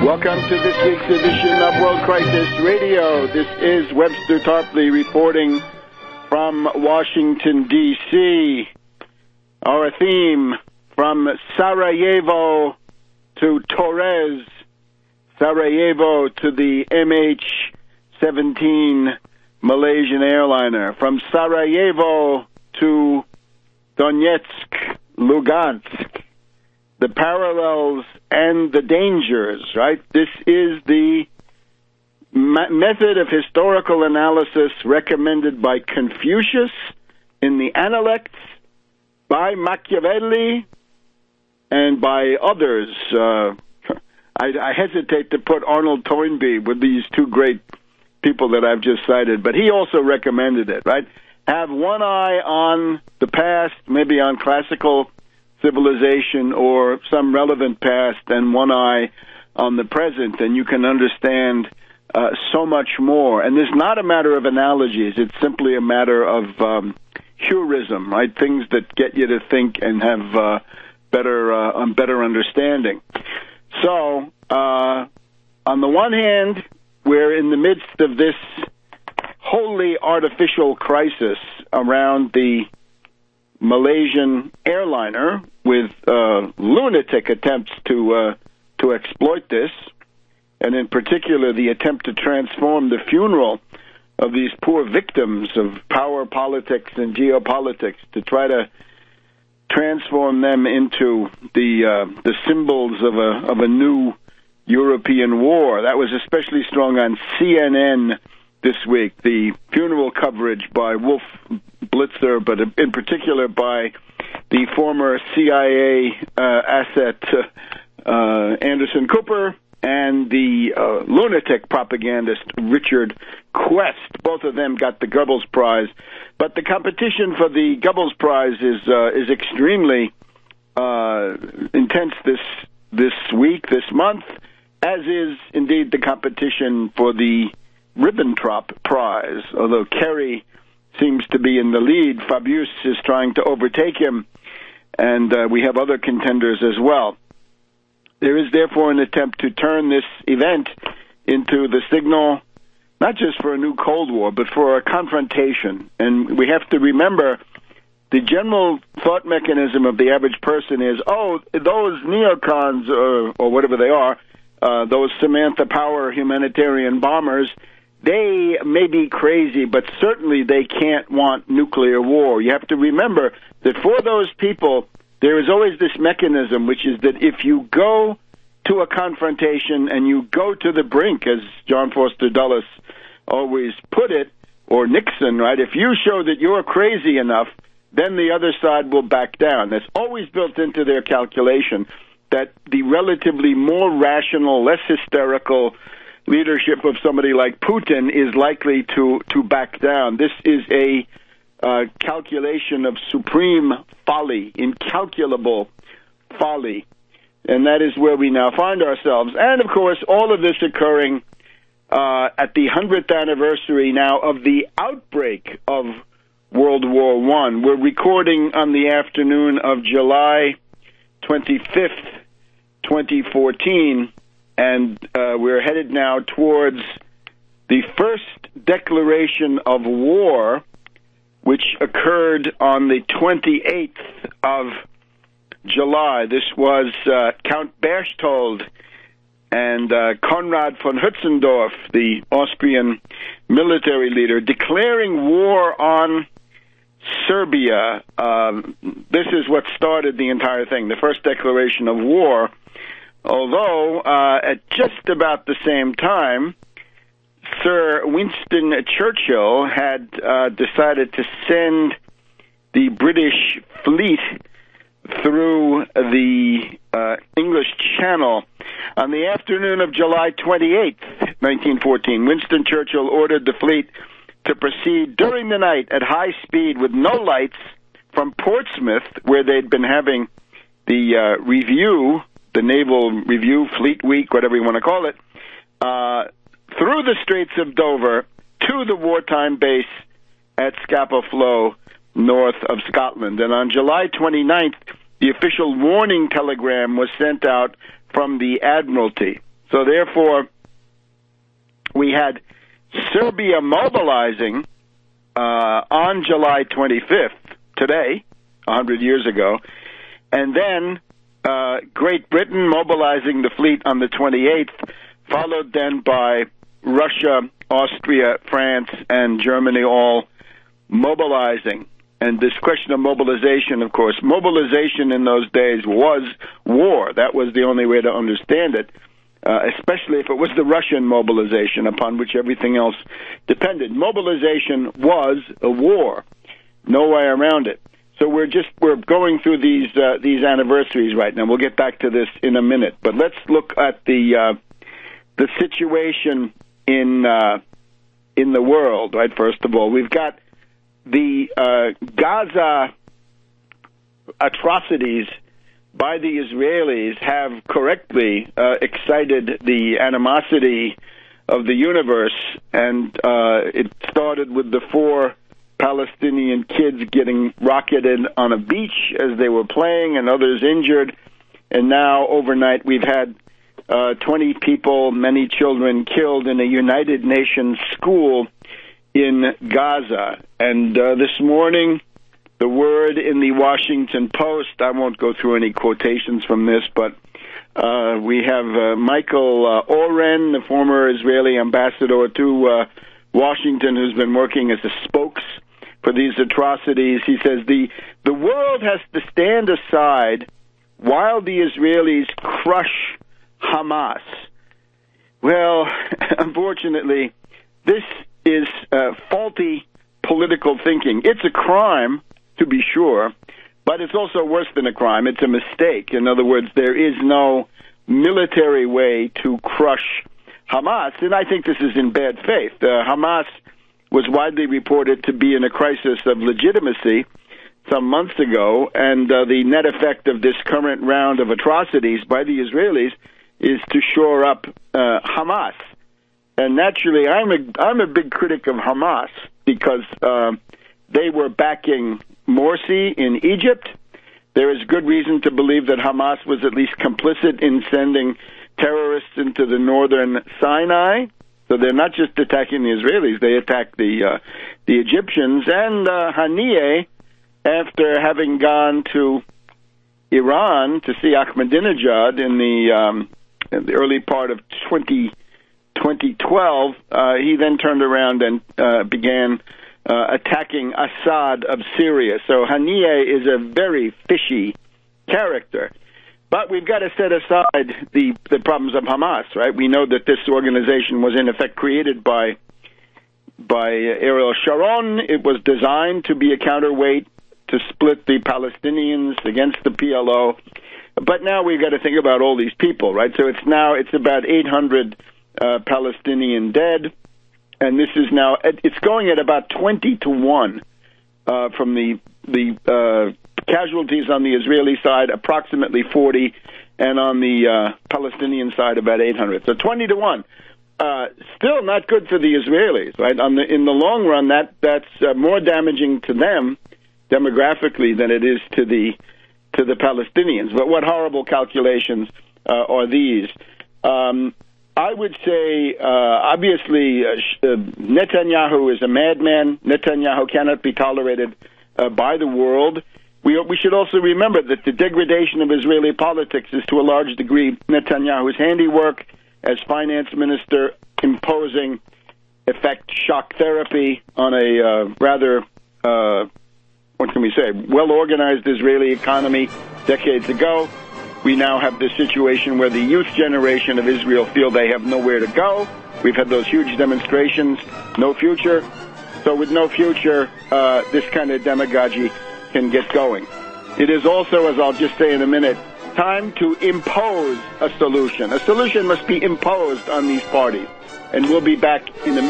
Welcome to this week's edition of World Crisis Radio. This is Webster Tarpley reporting from Washington, D.C. Our theme, from Sarajevo to Torres, Sarajevo to the MH17 Malaysian airliner, from Sarajevo to Donetsk, Lugansk, the parallels and the dangers, right? This is the method of historical analysis recommended by Confucius in the Analects, by Machiavelli, and by others. I hesitate to put Arnold Toynbee with these two great people that I've just cited, but he also recommended it, right? Have one eye on the past, maybe on classical civilization or some relevant past, and one eye on the present, and you can understand so much more. And it's not a matter of analogies. It's simply a matter of heurism, right? Things that get you to think and have better understanding. So, on the one hand, we're in the midst of this wholly artificial crisis around the Malaysian airliner, with lunatic attempts to exploit this, and in particular the attempt to transform the funeral of these poor victims of power politics and geopolitics, to try to transform them into the symbols of a new European war. That was especially strong on CNN this week, the funeral coverage by Wolf Blitzer, but in particular by the former CIA asset Anderson Cooper and the lunatic propagandist Richard Quest. Both of them got the Goebbels Prize, but the competition for the Goebbels Prize is extremely intense this week, this month, as is indeed the competition for the Ribbentrop Prize. Although Kerry seems to be in the lead, Fabius is trying to overtake him, and we have other contenders as well. There is therefore an attempt to turn this event into the signal, not just for a new Cold War, but for a confrontation. And we have to remember, the general thought mechanism of the average person is, oh, those neocons, or whatever they are, those Samantha Power humanitarian bombers, they may be crazy, but certainly they can't want nuclear war. You have to remember that for those people, there is always this mechanism, which is that if you go to a confrontation and you go to the brink, as John Foster Dulles always put it, or Nixon, right? If you show that you're crazy enough, then the other side will back down. That's always built into their calculation, that the relatively more rational, less hysterical leadership of somebody like Putin is likely to back down. This is a calculation of supreme folly, incalculable folly, and that is where we now find ourselves. And, of course, all of this occurring at the 100th anniversary now of the outbreak of World War I. We're recording on the afternoon of July 25th, 2014, and we're headed now towards the first declaration of war, which occurred on the 28th of July. This was Count Berchtold and Konrad von Hötzendorf, the Austrian military leader, declaring war on Serbia. This is what started the entire thing, the first declaration of war. Although, at just about the same time, Sir Winston Churchill had decided to send the British fleet through the English Channel. On the afternoon of July 28th, 1914, Winston Churchill ordered the fleet to proceed during the night at high speed with no lights from Portsmouth, where they'd been having the review, the Naval Review, Fleet Week, whatever you want to call it, through the Straits of Dover to the wartime base at Scapa Flow, north of Scotland. And on July 29th, the official warning telegram was sent out from the Admiralty. So therefore, we had Serbia mobilizing on July 25th, today, 100 years ago, and then Great Britain mobilizing the fleet on the 28th, followed then by Russia, Austria, France, and Germany all mobilizing. And this question of mobilization, of course, mobilization in those days was war. That was the only way to understand it, especially if it was the Russian mobilization upon which everything else depended. Mobilization was a war. No way around it. So we're going through these anniversaries right now. We'll get back to this in a minute. But let's look at the situation in the world, right? First of all, we've got the Gaza atrocities by the Israelis have correctly excited the animosity of the universe, and it started with the 4 Palestinian kids getting rocketed on a beach as they were playing and others injured, and now overnight we've had 20 people, many children, killed in a United Nations school in Gaza. And this morning, the word in the Washington Post, I won't go through any quotations from this, but we have Michael Oren, the former Israeli ambassador to Washington, who's been working as a spokes for these atrocities. He says the world has to stand aside while the Israelis crush Hamas. Well, unfortunately, this is faulty political thinking. It's a crime, to be sure, but it's also worse than a crime. It's a mistake. In other words, there is no military way to crush Hamas, and I think this is in bad faith. Hamas was widely reported to be in a crisis of legitimacy some months ago, and the net effect of this current round of atrocities by the Israelis is to shore up Hamas. And naturally, I'm a big critic of Hamas because they were backing Morsi in Egypt. There is good reason to believe that Hamas was at least complicit in sending terrorists into the northern Sinai. So they're not just attacking the Israelis; they attack the Egyptians. And Haniyeh, after having gone to Iran to see Ahmadinejad in the early part of 2012, he then turned around and began attacking Assad of Syria. So Haniyeh is a very fishy character. But we've got to set aside the problems of Hamas, right? We know that this organization was in effect created by Ariel Sharon. It was designed to be a counterweight to split the Palestinians against the PLO. But now we've got to think about all these people, right? So it's about 800 Palestinian dead, and this is now it's going at about 20 to 1 from the casualties on the Israeli side, approximately 40, and on the Palestinian side, about 800. So 20 to 1. Still not good for the Israelis, right? In the long run, that's more damaging to them demographically than it is to the Palestinians. But what horrible calculations are these? I would say, obviously, Netanyahu is a madman. Netanyahu cannot be tolerated by the world. We should also remember that the degradation of Israeli politics is to a large degree Netanyahu's handiwork as finance minister, imposing effect shock therapy on a rather, what can we say, well-organized Israeli economy decades ago. We now have this situation where the youth generation of Israel feel they have nowhere to go. We've had those huge demonstrations, no future. So with no future, this kind of demagogy can get going. It is also, as I'll just say in a minute, time to impose a solution. A solution must be imposed on these parties. And we'll be back in a minute.